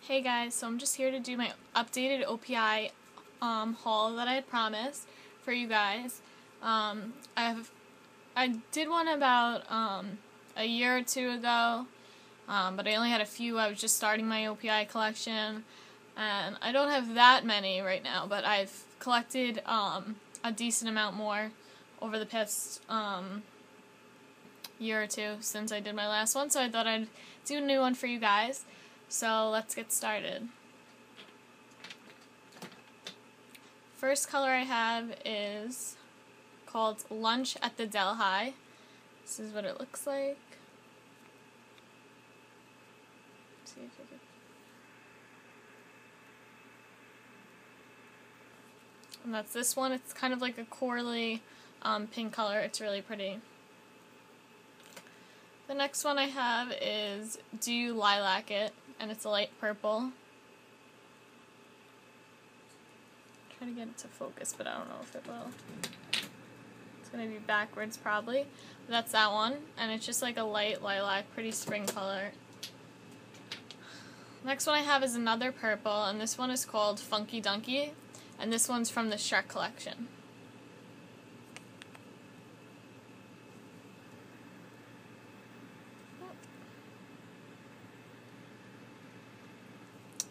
Hey guys, so I'm just here to do my updated OPI haul that I had promised for you guys. I did one about a year or two ago, but I only had a few. I was just starting my OPI collection, and I don't have that many right now, but I've collected a decent amount more over the past year or two since I did my last one, so I thought I'd do a new one for you guys. So let's get started. First color I have is called Lunch at the Delhi. This is what it looks like. Let's see if I can. And that's this one. It's kind of like a corally pink color. It's really pretty. The next one I have is Do You Lilac It? And it's a light purple. Try to get it to focus, but I don't know if it will. It's going to be backwards probably. But that's that one, and it's just like a light lilac, pretty spring color. Next one I have is another purple, and this one is called Funky Dunky, and this one's from the Shrek collection.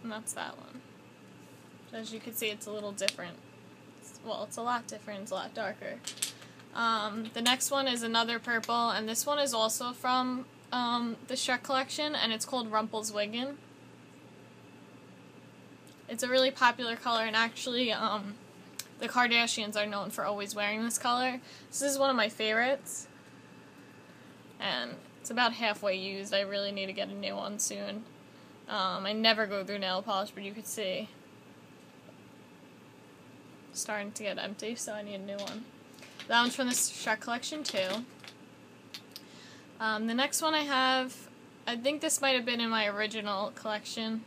And that's that one. As you can see, it's a little different. Well, it's a lot different. It's a lot darker. The next one is another purple, and this one is also from the Shrek collection, and it's called Rumpelswilligen. It's a really popular color, and actually, the Kardashians are known for always wearing this color. This is one of my favorites, and it's about halfway used. I really need to get a new one soon. I never go through nail polish, but you could see it's starting to get empty, so I need a new one. That one's from the Shrek collection too. The next one I have, I think this might have been in my original collection,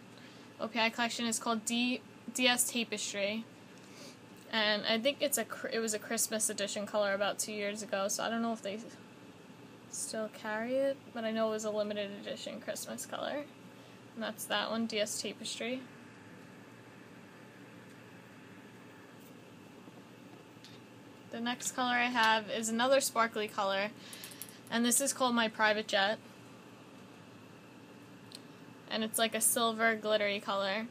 OPI collection, is called DS Tapestry, and I think it was a Christmas edition color about 2 years ago, so I don't know if they still carry it, but I know it was a limited edition Christmas color. And that's that one, DS Tapestry. The next color I have is another sparkly color, and this is called My Private Jet. And it's like a silver glittery color.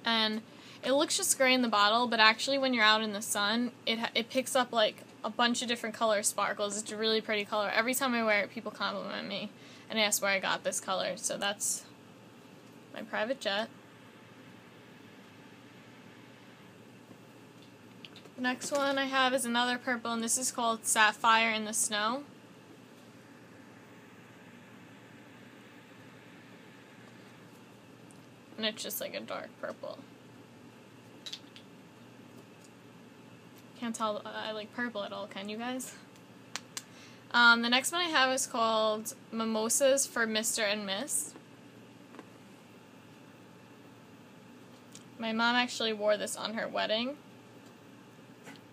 And it looks just gray in the bottle, but actually when you're out in the sun, it picks up like a bunch of different color sparkles. It's a really pretty color. Every time I wear it, people compliment me and ask where I got this color. So that's My Private Jet. The next one I have is another purple, and this is called Sapphire in the Snow. And it's just like a dark purple. Can't tell I like purple at all, can you guys? The next one I have is called Mimosas for Mr. and Miss. My mom actually wore this on her wedding.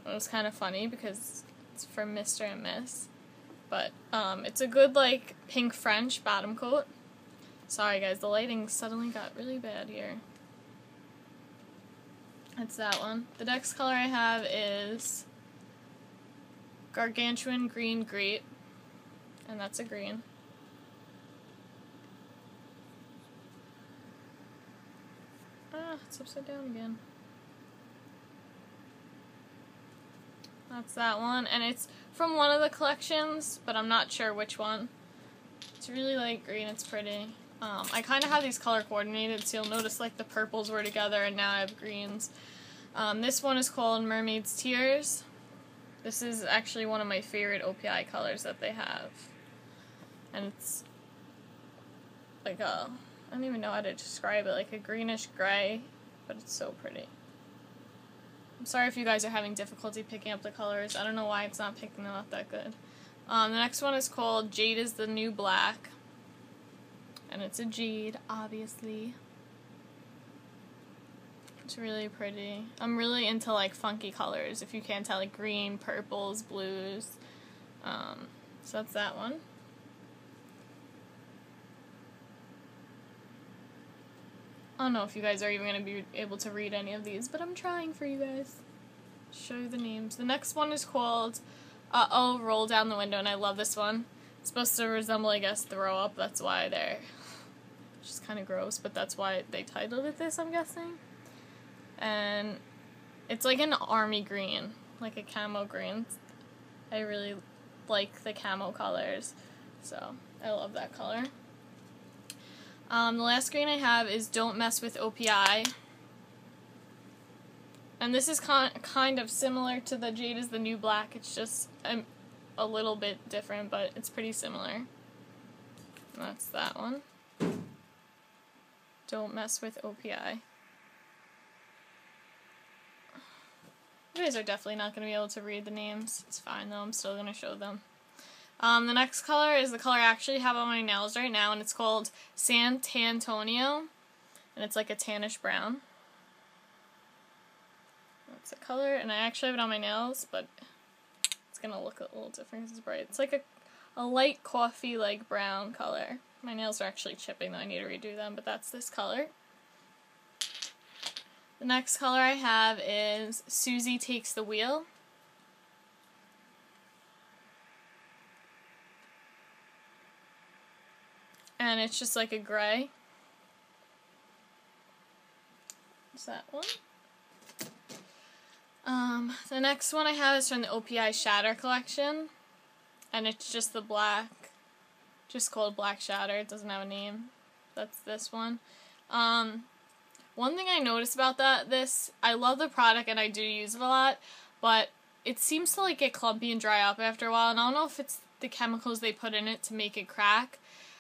It was kind of funny because it's for Mr. and Miss. But it's a good like pink French bottom coat. Sorry guys, the lighting suddenly got really bad here. That's that one. The next color I have is Gargantuan Green Great. And that's a green. It's upside down again. That's that one, and it's from one of the collections, but I'm not sure which one. It's really light green, it's pretty. I kind of have these color coordinated, so you'll notice like the purples were together and now I have greens. This one is called Mermaid's Tears. This is actually one of my favorite OPI colors that they have. And it's like I don't even know how to describe it, like a greenish gray, but it's so pretty. I'm sorry if you guys are having difficulty picking up the colors. I don't know why it's not picking them up that good. The next one is called Jade is the New Black. And it's a jade, obviously. It's really pretty. I'm really into like funky colors, if you can't tell, like green, purples, blues. So that's that one. I don't know if you guys are even going to be able to read any of these, but I'm trying for you guys. Show you the names. The next one is called Uh-Oh, Roll Down the Window, and I love this one. It's supposed to resemble, I guess, Throw Up. That's why they're just kind of gross, but that's why they titled it this, I'm guessing. And it's like an army green, like a camo green. I really like the camo colors, so I love that color. The last green I have is Don't Mess with OPI. And this is kind of similar to the Jade is the New Black. It's just a little bit different, but it's pretty similar. And that's that one. Don't Mess with OPI. You guys are definitely not going to be able to read the names. It's fine though, I'm still going to show them. The next color is the color I actually have on my nails right now, and it's called San Tantonio. And it's like a tannish brown. That's the color, and I actually have it on my nails, but it's going to look a little different because it's bright. It's like a light coffee like brown color. My nails are actually chipping though, I need to redo them, but that's this color. The next color I have is Susie Takes the Wheel. And it's just like a gray. Is that one? The next one I have is from the OPI Shatter collection. And it's just the black, just called Black Shatter. It doesn't have a name. That's this one. One thing I noticed about this, I love the product and I do use it a lot, but it seems to like get clumpy and dry up after a while, and I don't know if it's the chemicals they put in it to make it crack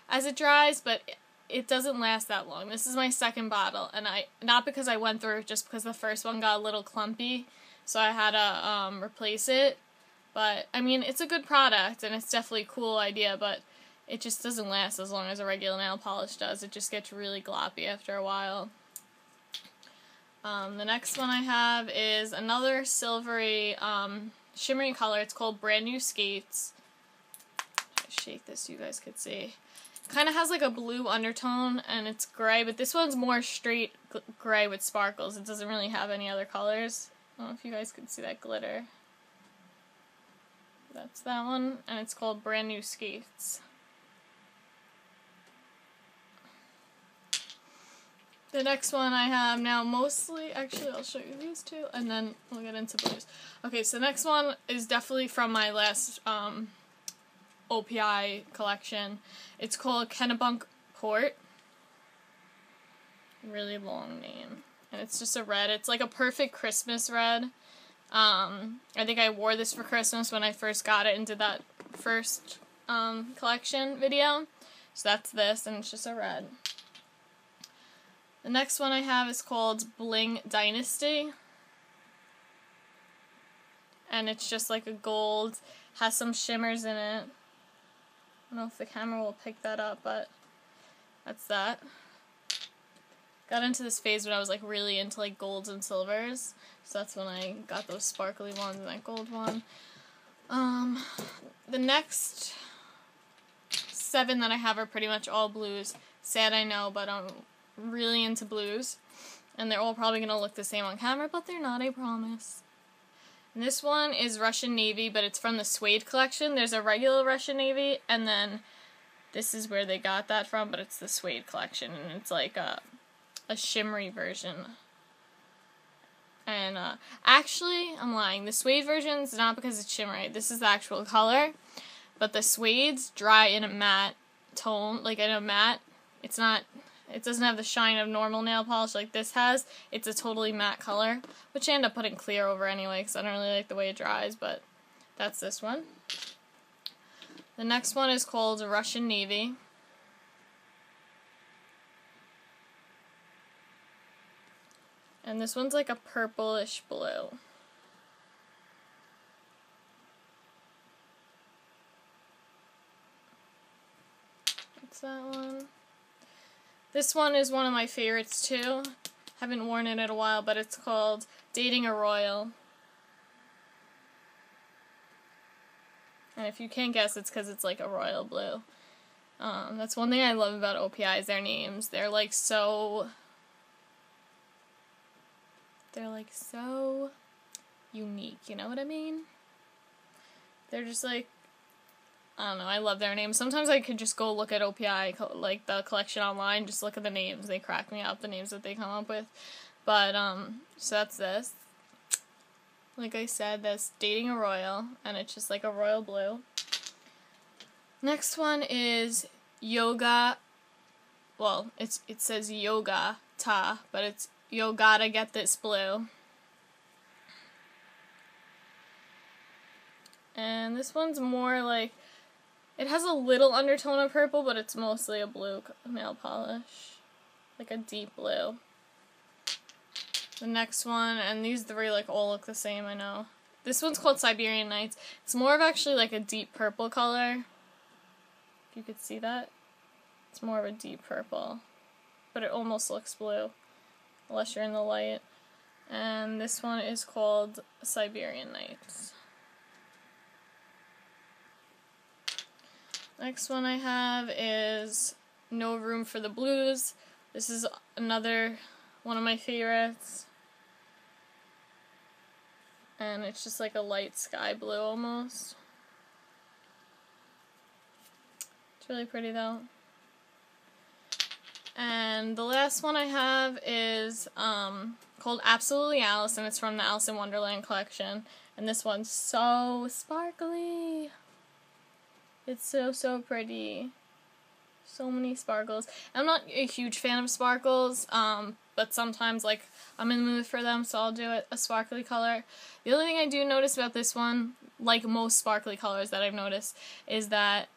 as it dries, but it doesn't last that long. This is my second bottle, and not because I went through it, just because the first one got a little clumpy, so I had to replace it. But I mean, it's a good product and it's definitely a cool idea, but it just doesn't last as long as a regular nail polish does. It just gets really gloppy after a while. The next one I have is another silvery, shimmery color. It's called Brand New Skates. I'll shake this so you guys could see. It kind of has like a blue undertone, and it's gray, but this one's more straight gray with sparkles. It doesn't really have any other colors. I don't know if you guys could see that glitter. That's that one, and it's called Brand New Skates. The next one I have now mostly, actually I'll show you these two, and then we'll get into blues. Okay, so the next one is definitely from my last OPI collection. It's called Kennebunk Port. Really long name. And it's just a red. It's like a perfect Christmas red. I think I wore this for Christmas when I first got it and did that first collection video. So that's this, and it's just a red. The next one I have is called Bling Dynasty. And it's just like a gold, has some shimmers in it. I don't know if the camera will pick that up, but that's that. Got into this phase when I was like really into like golds and silvers. So that's when I got those sparkly ones and that gold one. The next 7 that I have are pretty much all blues. Sad I know, but I'm really into blues. And they're all probably going to look the same on camera, but they're not, I promise. And this one is Russian Navy, but it's from the Suede collection. There's a regular Russian Navy, and then this is where they got that from, but it's the Suede collection, and it's like a shimmery version. And actually, I'm lying. The Suede version is not because it's shimmery. This is the actual color, but the Suede's dry in a matte tone, like in a matte. It's not. It doesn't have the shine of normal nail polish like this has. It's a totally matte color, which I end up putting clear over anyway because I don't really like the way it dries, but that's this one. The next one is called Russian Navy. And this one's like a purplish blue. That's that one. This one is one of my favorites too. Haven't worn it in a while, but it's called Dating a Royal. And if you can't guess, it's because it's like a royal blue. That's one thing I love about OPI is their names. They're like so they're like so unique, you know what I mean? They're just like, I don't know, I love their names. Sometimes I could just go look at OPI, like the collection online, just look at the names. They crack me up, the names that they come up with. But, so that's this. Like I said, that's Dating a Royal, and it's just like a royal blue. Next one is Yoga, well, it says Yoga Ta, but it's You Gotta Get This Blue. And this one's more like, it has a little undertone of purple, but it's mostly a blue nail polish. Like a deep blue. The next one, and these three like all look the same, I know. This one's called Siberian Nights. It's more of actually like a deep purple color. If you could see that. It's more of a deep purple. But it almost looks blue. Unless you're in the light. And this one is called Siberian Nights. Next one I have is No Room for the Blues. This is another one of my favorites. And it's just like a light sky blue almost. It's really pretty though. And the last one I have is called Absolutely Alice, and it's from the Alice in Wonderland collection. And this one's so sparkly. It's so pretty. So many sparkles. I'm not a huge fan of sparkles, but sometimes, like, I'm in the mood for them, so I'll do a sparkly color. The only thing I do notice about this one, like most sparkly colors that I've noticed, is that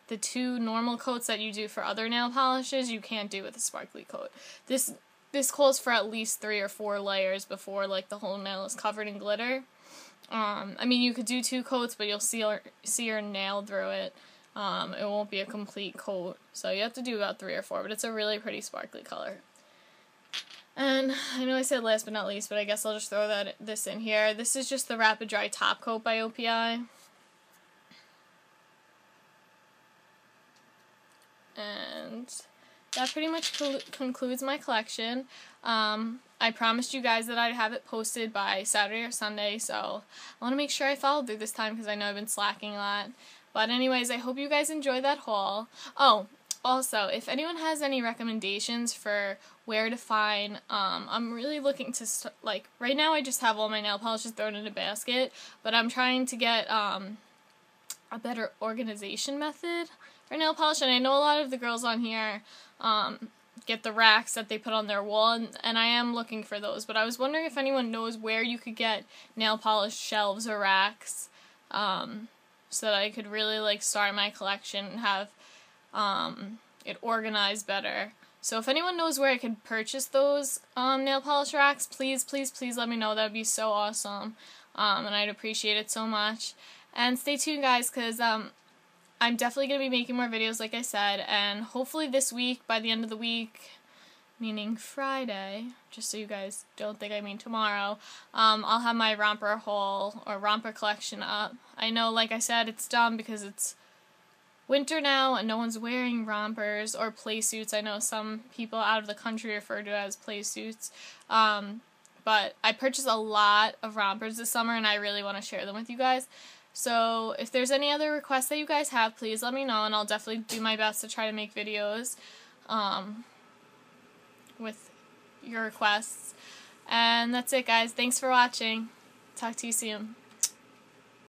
the two normal coats that you do for other nail polishes, you can't do with a sparkly coat. This calls for at least 3 or 4 layers before, like, the whole nail is covered in glitter. I mean, you could do 2 coats, but you'll see your nail through it. It won't be a complete coat, so you have to do about 3 or 4, but it's a really pretty sparkly color. And I know I said last but not least, but I guess I'll just throw this in here. This is just the Rapid Dry Top Coat by OPI. And that pretty much concludes my collection. I promised you guys that I'd have it posted by Saturday or Sunday, so I want to make sure I followed through this time because I know I've been slacking a lot. But anyways, I hope you guys enjoyed that haul. Oh, also, if anyone has any recommendations for where to find, I'm really looking to, like, right now I just have all my nail polishes thrown in a basket, but I'm trying to get a better organization method for nail polish, and I know a lot of the girls on here get the racks that they put on their wall, and I am looking for those, but I was wondering if anyone knows where you could get nail polish shelves or racks, so that I could really, like, start my collection and have it organized better. So if anyone knows where I could purchase those nail polish racks, please let me know. That would be so awesome, and I'd appreciate it so much. And stay tuned, guys, because I'm definitely going to be making more videos, like I said, and hopefully this week, by the end of the week, meaning Friday, just so you guys don't think I mean tomorrow, I'll have my romper haul or romper collection up. I know, like I said, it's dumb because it's winter now and no one's wearing rompers or play suits. I know some people out of the country refer to it as play suits, but I purchased a lot of rompers this summer and I really want to share them with you guys. So if there's any other requests that you guys have, please let me know, and I'll definitely do my best to try to make videos with your requests. And that's it, guys. Thanks for watching. Talk to you soon.